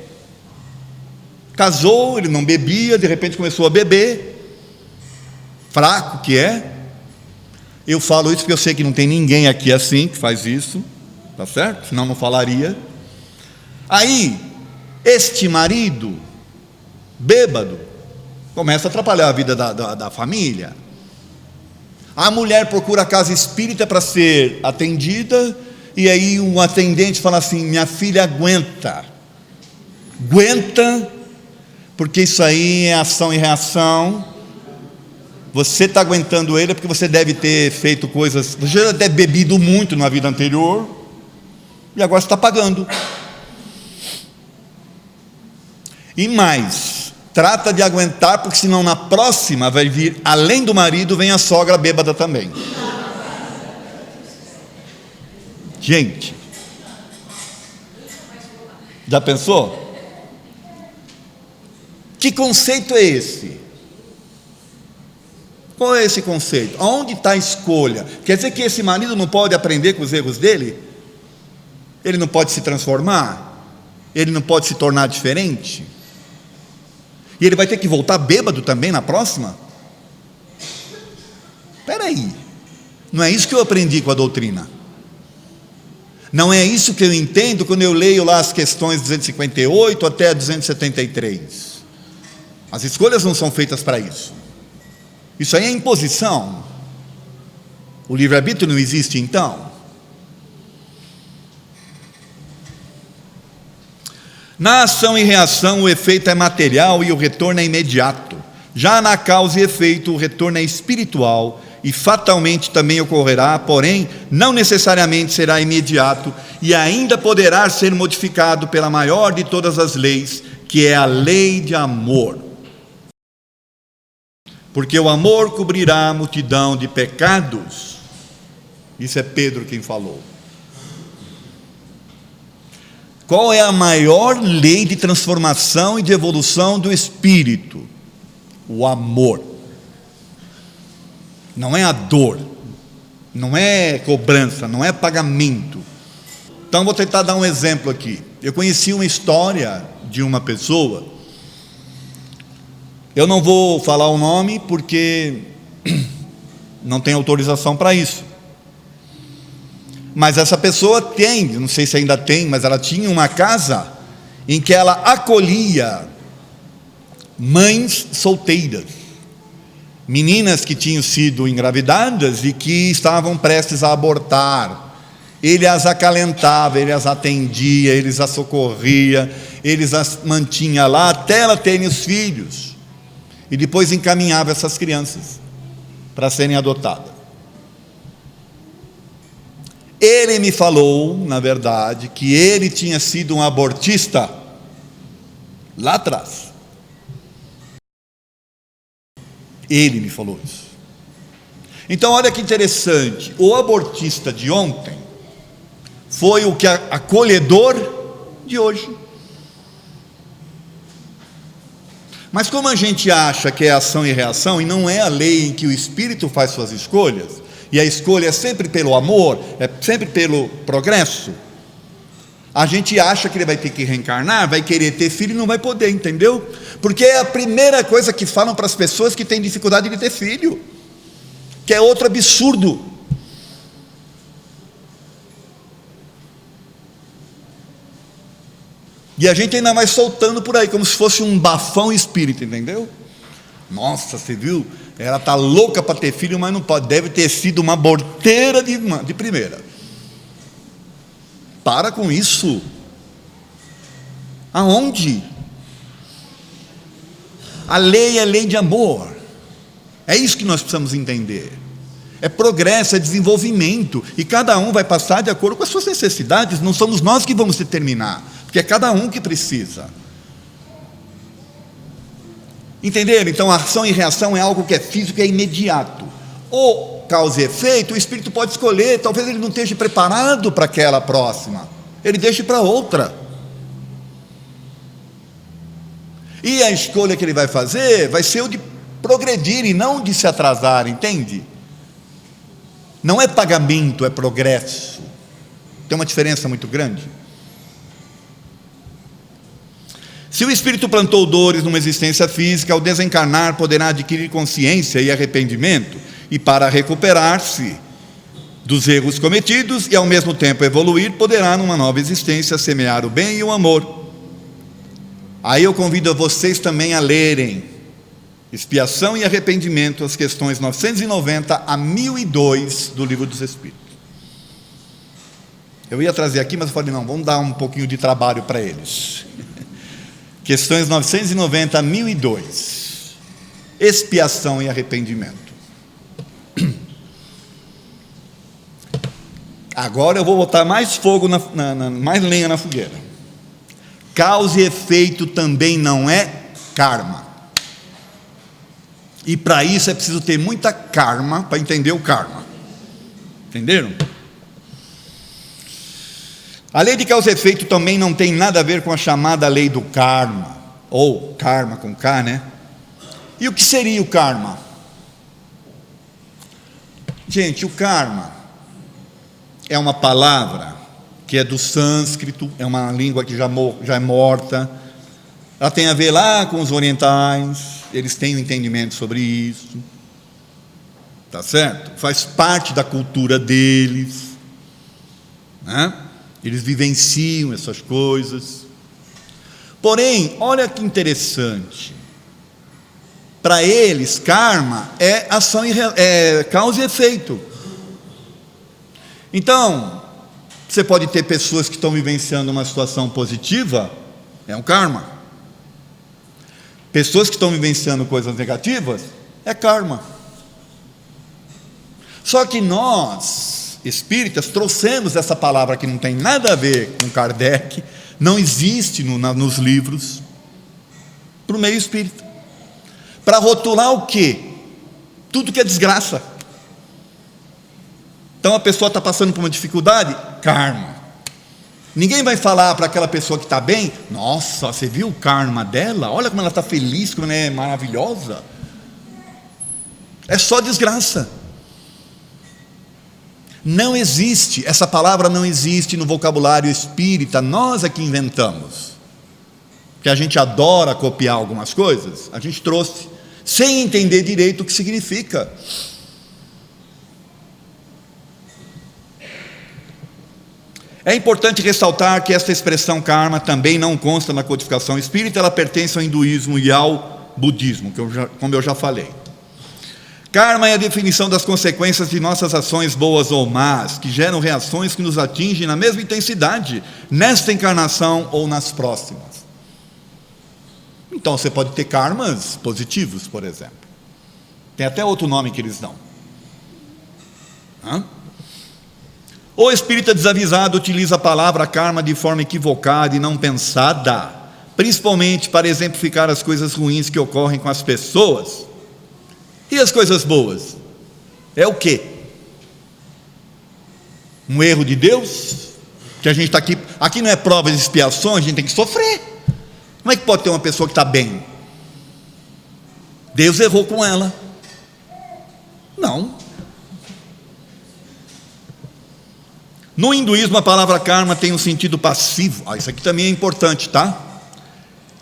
Casou, ele não bebia, de repente começou a beber, fraco que é. Eu falo isso porque eu sei que não tem ninguém aqui assim, que faz isso, tá certo? Senão não falaria. Aí, este marido, bêbado, começa a atrapalhar a vida da família. A mulher procura a casa espírita para ser atendida, e aí um atendente fala assim: minha filha aguenta, porque isso aí é ação e reação. Você está aguentando ele porque você deve ter feito coisas, você já deve ter bebido muito na vida anterior, e agora você está pagando. E mais, trata de aguentar, porque senão na próxima vai vir, além do marido, vem a sogra bêbada também. Gente, já pensou? Que conceito é esse? Qual é esse conceito? Onde está a escolha? Quer dizer que esse marido não pode aprender com os erros dele? Ele não pode se transformar? Ele não pode se tornar diferente? E ele vai ter que voltar bêbado também na próxima? Espera aí, não é isso que eu aprendi com a doutrina. Não é isso que eu entendo quando eu leio lá as questões 258 até 273. As escolhas não são feitas para isso. Isso aí é imposição. O livre-arbítrio não existe então. Na ação e reação, o efeito é material e o retorno é imediato. Já na causa e efeito, o retorno é espiritual e fatalmente também ocorrerá, porém, não necessariamente será imediato e ainda poderá ser modificado pela maior de todas as leis, que é a lei de amor. Porque o amor cobrirá a multidão de pecados. Isso é Pedro quem falou. Qual é a maior lei de transformação e de evolução do espírito? O amor. Não é a dor, não é cobrança, não é pagamento. Então vou tentar dar um exemplo aqui. Eu conheci uma história de uma pessoa, eu não vou falar o nome porque não tem autorização para isso, Mas essa pessoa tem, não sei se ainda tem, mas ela tinha uma casa em que ela acolhia mães solteiras, meninas que tinham sido engravidadas e que estavam prestes a abortar. Ele as acalentava, ele as atendia, ele as socorria, ele as mantinha lá até ela terem os filhos, e depois encaminhava essas crianças para serem adotadas. Ele me falou, na verdade, que ele tinha sido um abortista lá atrás. Ele me falou isso. Então olha que interessante, o abortista de ontem foi o que acolhedor de hoje. Mas como a gente acha que é ação e reação, e não é a lei em que o Espírito faz suas escolhas, e a escolha é sempre pelo amor, é sempre pelo progresso, a gente acha que ele vai ter que reencarnar, vai querer ter filho e não vai poder, entendeu? Porque é a primeira coisa que falam para as pessoas que têm dificuldade de ter filho, que é outro absurdo. E a gente ainda vai soltando por aí, como se fosse um bafão espírita, entendeu? Nossa, você viu? Ela está louca para ter filho, mas não pode. Deve ter sido uma aborteira de primeira. Para com isso. Aonde? A lei é lei de amor. É isso que nós precisamos entender. É progresso, é desenvolvimento. E cada um vai passar de acordo com as suas necessidades. Não somos nós que vamos determinar, porque é cada um que precisa. Entenderam? Então a ação e reação é algo que é físico, é imediato. O causa e efeito, o espírito pode escolher. Talvez ele não esteja preparado para aquela próxima, ele deixe para outra. E a escolha que ele vai fazer vai ser o de progredir e não de se atrasar, entende? Não é pagamento, é progresso. Tem uma diferença muito grande. Se o espírito plantou dores numa existência física, ao desencarnar poderá adquirir consciência e arrependimento, e para recuperar-se dos erros cometidos e ao mesmo tempo evoluir, poderá numa nova existência semear o bem e o amor. Aí eu convido a vocês também a lerem Expiação e Arrependimento, as questões 990 a 1002 do Livro dos Espíritos. Eu ia trazer aqui, mas eu falei, não, vamos dar um pouquinho de trabalho para eles. Questões 990 a 1002. Expiação e arrependimento. Agora eu vou botar mais fogo, mais lenha na fogueira. Causa e efeito também não é karma. E para isso é preciso ter muita karma para entender o karma. Entenderam? A lei de causa e efeito também não tem nada a ver com a chamada lei do karma, ou karma com K, né? E o que seria o karma? Gente, o karma é uma palavra que é do sânscrito, é uma língua que já é morta. Ela tem a ver lá com os orientais, eles têm um entendimento sobre isso, tá certo? Faz parte da cultura deles, né? Eles vivenciam essas coisas. Porém, olha que interessante, para eles karma é ação é causa e efeito. Então você pode ter pessoas que estão vivenciando uma situação positiva, é um karma. Pessoas que estão vivenciando coisas negativas, é karma. Só que nós, espíritas, trouxemos essa palavra que não tem nada a ver com Kardec, não existe nos livros, para o meio espírita, para rotular o quê? Tudo que é desgraça. Então a pessoa está passando por uma dificuldade, karma. Ninguém vai falar para aquela pessoa que está bem, nossa, você viu o karma dela? Olha como ela está feliz, como ela é maravilhosa. É só desgraça. Não existe, essa palavra não existe no vocabulário espírita, nós é que inventamos. Que a gente adora copiar algumas coisas, a gente trouxe, sem entender direito o que significa. É importante ressaltar que esta expressão karma também não consta na codificação espírita, ela pertence ao hinduísmo e ao budismo, como eu já falei. Karma é a definição das consequências de nossas ações boas ou más, que geram reações que nos atingem na mesma intensidade, nesta encarnação ou nas próximas. Então você pode ter karmas positivos, por exemplo. Tem até outro nome que eles dão. O espírita desavisado utiliza a palavra karma de forma equivocada e não pensada, principalmente para exemplificar as coisas ruins que ocorrem com as pessoas. E as coisas boas? É o quê? Um erro de Deus? Que a gente está aqui, aqui não é prova de expiação, a gente tem que sofrer. Como é que pode ter uma pessoa que está bem? Deus errou com ela. Não. No hinduísmo a palavra karma tem um sentido passivo. Isso aqui também é importante, tá?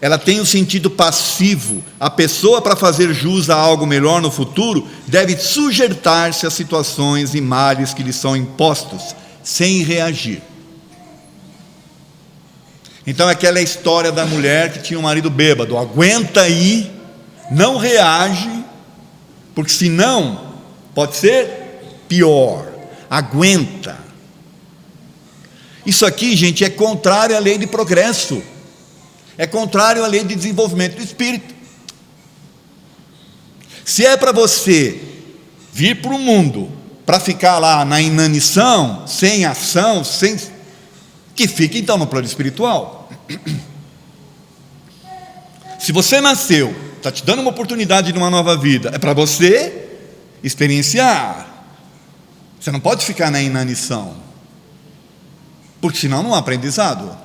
Ela tem um sentido passivo. A pessoa, para fazer jus a algo melhor no futuro, deve sujeitar-se a situações e males que lhe são impostos, sem reagir. Então aquela história da mulher que tinha um marido bêbado, aguenta aí, não reage, porque senão pode ser pior. Aguenta. Isso aqui, gente, é contrário à lei de progresso, é contrário à lei de desenvolvimento do espírito. Se é para você vir para o mundo para ficar lá na inanição, sem ação, que fique então no plano espiritual. Se você nasceu, está te dando uma oportunidade de uma nova vida, é para você experienciar. Você não pode ficar na inanição, porque senão não há aprendizado.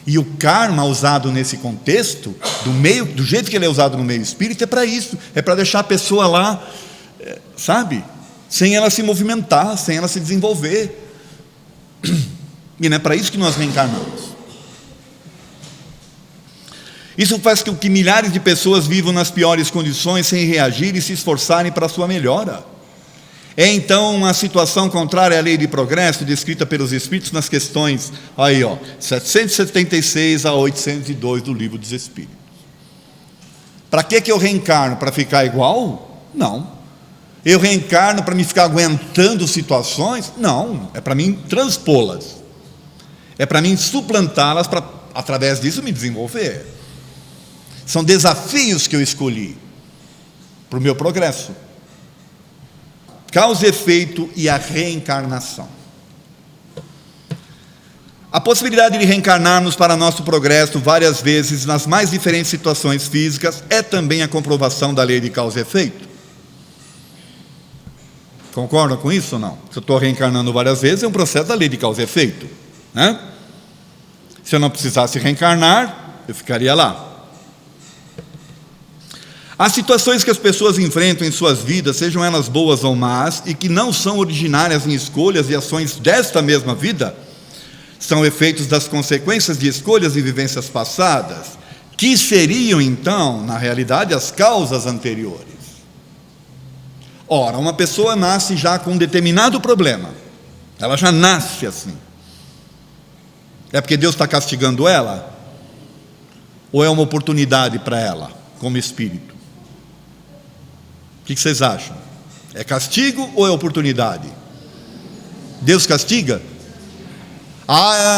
E o karma usado nesse contexto, do jeito que ele é usado no meio espírita, é para isso, é para deixar a pessoa lá, sabe, sem ela se movimentar, sem ela se desenvolver. E não é para isso que nós reencarnamos. Isso faz com que milhares de pessoas vivam nas piores condições, sem reagir e se esforçarem para a sua melhora. É então uma situação contrária à lei de progresso descrita pelos Espíritos nas questões 776 a 802 do Livro dos Espíritos. Para que eu reencarno? Para ficar igual? Não. Eu reencarno para me ficar aguentando situações? Não. É para mim transpô-las. É para mim suplantá-las, para através disso me desenvolver. São desafios que eu escolhi para o meu progresso. Causa e efeito e a reencarnação. A possibilidade de reencarnarmos para nosso progresso várias vezes nas mais diferentes situações físicas é também a comprovação da lei de causa e efeito. Concordam com isso ou não? Se eu estou reencarnando várias vezes, é um processo da lei de causa e efeito, né? Se eu não precisasse reencarnar, eu ficaria lá. As situações que as pessoas enfrentam em suas vidas, sejam elas boas ou más, e que não são originárias em escolhas e ações desta mesma vida, são efeitos das consequências de escolhas e vivências passadas, que seriam então, na realidade, as causas anteriores. Ora, uma pessoa nasce já com um determinado problema, ela já nasce assim. É porque Deus está castigando ela? Ou é uma oportunidade para ela, como espírito? O que vocês acham? É castigo ou é oportunidade? Deus castiga?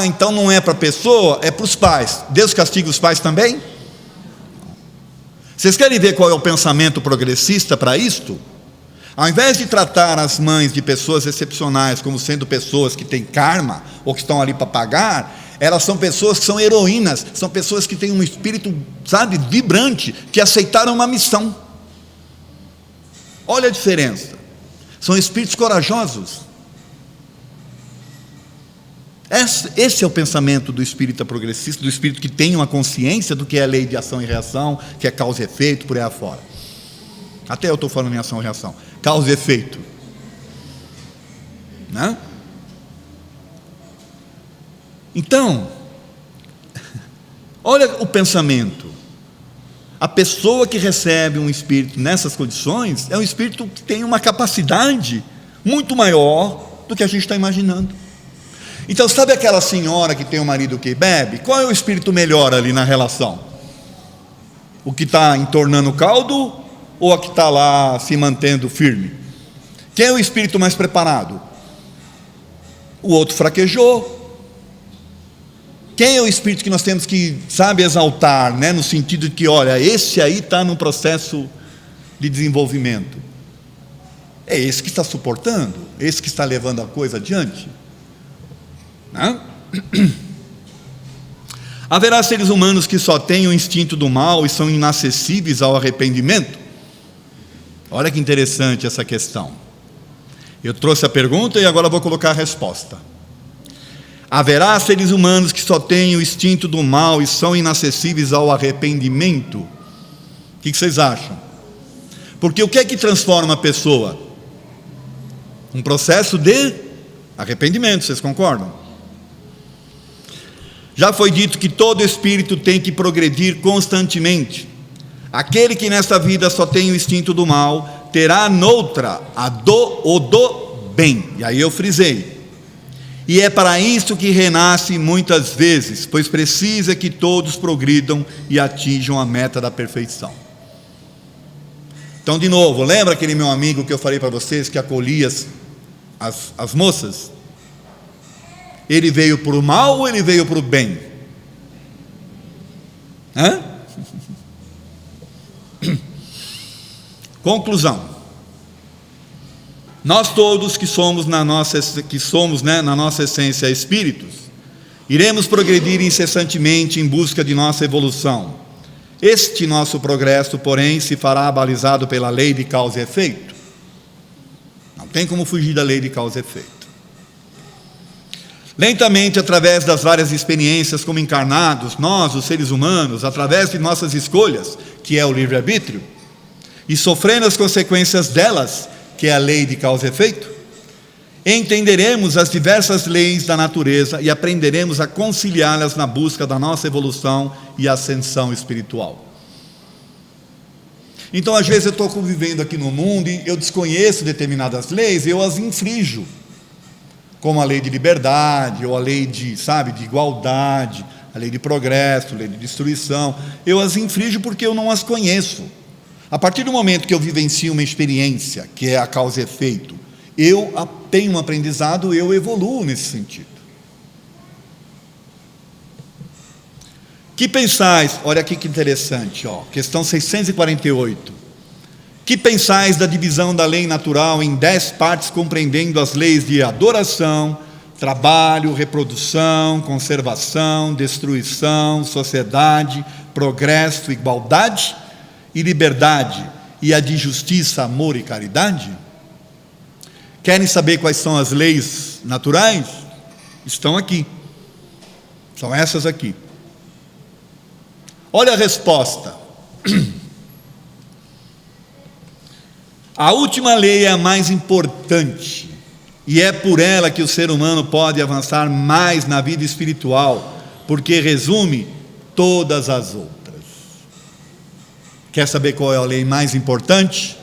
Então não é para a pessoa, é para os pais. Deus castiga os pais também? Vocês querem ver qual é o pensamento progressista para isto? Ao invés de tratar as mães de pessoas excepcionais como sendo pessoas que têm karma, ou que estão ali para pagar, elas são pessoas que são heroínas, são pessoas que têm um espírito, sabe, vibrante, que aceitaram uma missão. Olha a diferença. São espíritos corajosos. Esse é o pensamento do espírita progressista, do espírito que tem uma consciência do que é a lei de ação e reação, que é causa e efeito, por aí afora. Até eu estou falando em ação e reação. Causa e efeito, né? Então, olha o pensamento. A pessoa que recebe um espírito nessas condições é um espírito que tem uma capacidade muito maior do que a gente está imaginando. Então, sabe aquela senhora que tem um marido que bebe? Qual é o espírito melhor ali na relação? O que está entornando o caldo ou a que está lá se mantendo firme? Quem é o espírito mais preparado? O outro fraquejou. Quem é o espírito que nós temos que, exaltar, né? No sentido de que, olha, esse aí está num processo de desenvolvimento. É esse que está suportando, esse que está levando a coisa adiante. Né? Haverá seres humanos que só têm o instinto do mal e são inacessíveis ao arrependimento? Olha que interessante essa questão. Eu trouxe a pergunta e agora vou colocar a resposta. Haverá seres humanos que só têm o instinto do mal e são inacessíveis ao arrependimento? O que vocês acham? Porque o que é que transforma a pessoa? Um processo de arrependimento, vocês concordam? Já foi dito que todo espírito tem que progredir constantemente. Aquele que nesta vida só tem o instinto do mal, terá noutra o do bem. E aí eu frisei. E é para isso que renasce muitas vezes, pois precisa que todos progridam e atinjam a meta da perfeição. Então, de novo, lembra aquele meu amigo que eu falei para vocês, que acolhia as moças? Ele veio para o mal ou ele veio para o bem? Conclusão. Nós todos que somos na nossa essência espíritos, iremos progredir incessantemente em busca de nossa evolução. Este nosso progresso, porém, se fará balizado pela lei de causa e efeito. Não tem como fugir da lei de causa e efeito. Lentamente, através das várias experiências como encarnados, nós, os seres humanos, através de nossas escolhas, que é o livre-arbítrio, e sofrendo as consequências delas, que é a lei de causa e efeito, entenderemos as diversas leis da natureza e aprenderemos a conciliá-las na busca da nossa evolução e ascensão espiritual. Então, às vezes eu estou convivendo aqui no mundo e eu desconheço determinadas leis, eu as infrinjo, como a lei de liberdade, ou a lei de igualdade, a lei de progresso, a lei de destruição. Eu as infrinjo porque eu não as conheço. A partir do momento que eu vivencio uma experiência, que é a causa e efeito, eu tenho um aprendizado, eu evoluo nesse sentido. Que pensais, olha aqui que interessante, questão 648. Que pensais da divisão da lei natural em 10 partes, compreendendo as leis de adoração, trabalho, reprodução, conservação, destruição, sociedade, progresso, igualdade e liberdade, e a de justiça, amor e caridade? Querem saber quais são as leis naturais? Estão aqui. São essas aqui. Olha a resposta. A última lei é a mais importante, e é por ela que o ser humano pode avançar mais na vida espiritual, porque resume todas as outras. Quer saber qual é a lei mais importante?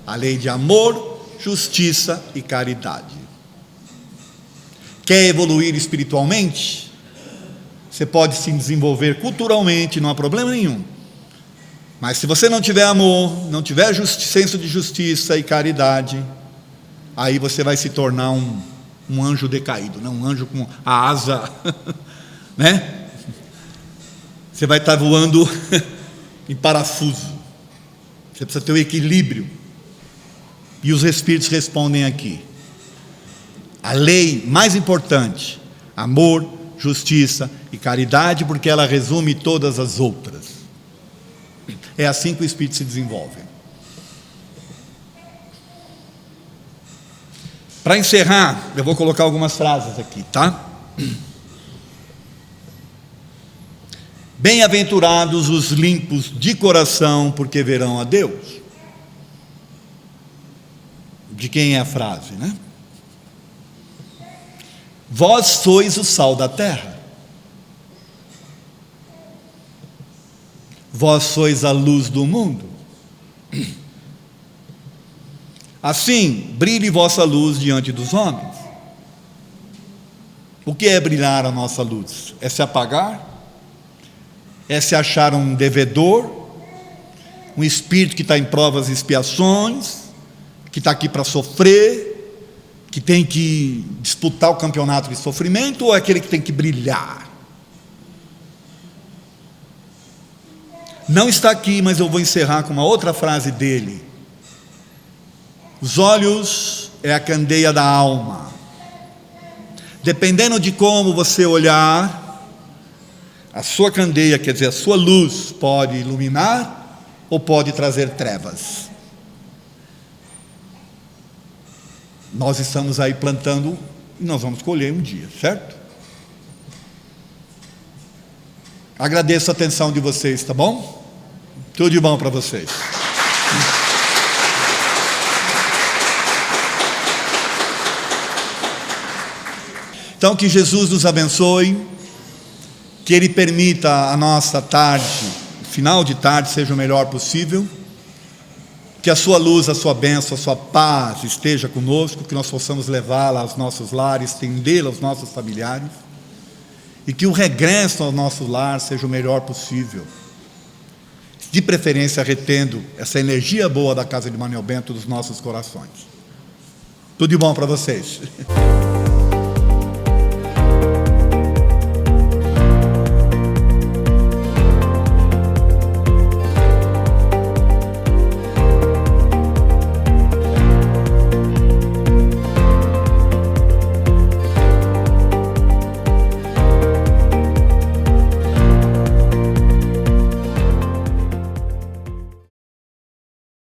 A lei de amor, justiça e caridade. Quer evoluir espiritualmente? Você pode se desenvolver culturalmente, não há problema nenhum. Mas se você não tiver amor, não tiver senso de justiça e caridade, aí você vai se tornar um anjo decaído, né? Um anjo com a asa, né? Você vai estar voando em parafuso. Você precisa ter o equilíbrio. E os espíritos respondem aqui. A lei mais importante, amor, justiça e caridade, porque ela resume todas as outras. É assim que o espírito se desenvolve. Para encerrar, eu vou colocar algumas frases aqui, tá? Bem-aventurados os limpos de coração, porque verão a Deus. De quem é a frase, né? Vós sois o sal da terra. Vós sois a luz do mundo. Assim, brilhe vossa luz diante dos homens, O que é brilhar a nossa luz? É se apagar? É se achar um devedor? Um espírito que está em provas e expiações? Que está aqui para sofrer? Que tem que disputar o campeonato de sofrimento? Ou é aquele que tem que brilhar? Não está aqui, mas eu vou encerrar com uma outra frase dele. Os olhos é a candeia da alma. Dependendo de como você olhar, a sua candeia, quer dizer, a sua luz, pode iluminar ou pode trazer trevas. Nós estamos aí plantando e nós vamos colher um dia, certo? Agradeço a atenção de vocês, tá bom? Tudo de bom para vocês. Então, que Jesus nos abençoe, que Ele permita a nossa tarde, o final de tarde, seja o melhor possível, que a sua luz, a sua bênção, a sua paz esteja conosco, que nós possamos levá-la aos nossos lares, estendê-la aos nossos familiares, e que o regresso ao nosso lar seja o melhor possível, de preferência retendo essa energia boa da casa de Manuel Bento dos nossos corações. Tudo de bom para vocês.